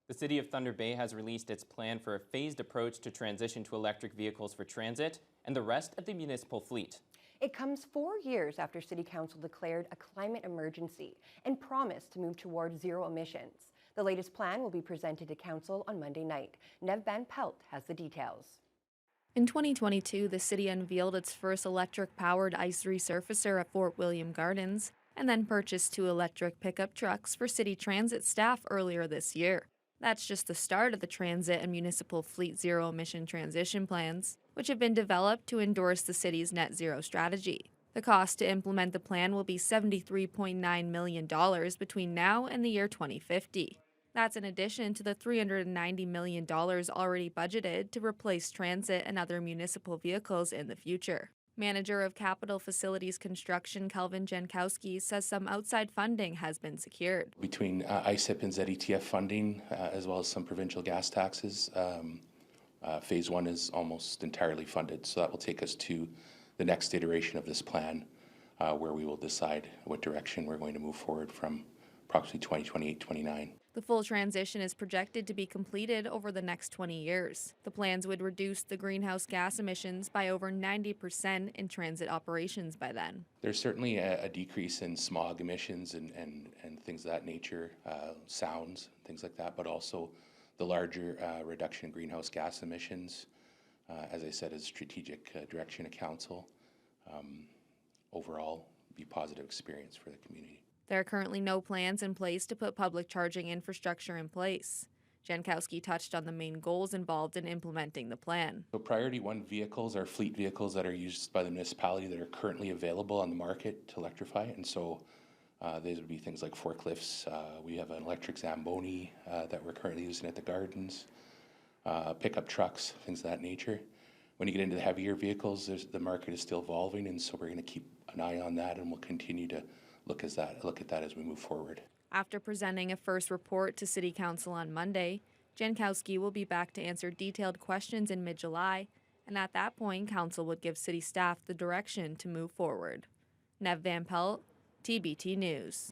The City of Thunder Bay has released its plan for a phased approach to transition to electric vehicles for transit and the rest of the municipal fleet. It comes 4 years after City Council declared a climate emergency and promised to move toward zero emissions. The latest plan will be presented to Council on Monday night. Nev Van Pelt has the details. In 2022, the city unveiled its first electric-powered ice resurfacer at Fort William Gardens, and then purchased 2 electric pickup trucks for city transit staff earlier this year. That's just the start of the transit and municipal fleet zero-emission transition plans, which have been developed to endorse the city's net zero strategy. The cost to implement the plan will be $73.9 million between now and the year 2050. That's in addition to the $390 million already budgeted to replace transit and other municipal vehicles in the future. Manager of Capital Facilities Construction Kelvin Jankowski says some outside funding has been secured. Between ISIP and ZETF funding, as well as some provincial gas taxes, Phase 1 is almost entirely funded. So that will take us to the next iteration of this plan, where we will decide what direction we're going to move forward from approximately 2028-29. The full transition is projected to be completed over the next 20 years. The plans would reduce the greenhouse gas emissions by over 90% in transit operations by then. There's certainly a decrease in smog emissions and things of that nature, sounds, things like that, but also the larger reduction in greenhouse gas emissions, as I said, is strategic direction of council. Overall, be a positive experience for the community. There are currently no plans in place to put public charging infrastructure in place. Jankowski touched on the main goals involved in implementing the plan. So priority 1 vehicles are fleet vehicles that are used by the municipality that are currently available on the market to electrify. And so these would be things like forklifts. We have an electric Zamboni that we're currently using at the gardens, pickup trucks, things of that nature. When you get into the heavier vehicles, the market is still evolving, and so we're going to keep an eye on that, and we'll continue to look at that as we move forward. After presenting a first report to City Council on Monday, Jankowski will be back to answer detailed questions in mid-July, and at that point, Council would give city staff the direction to move forward. Nev Van Pelt, TBT News.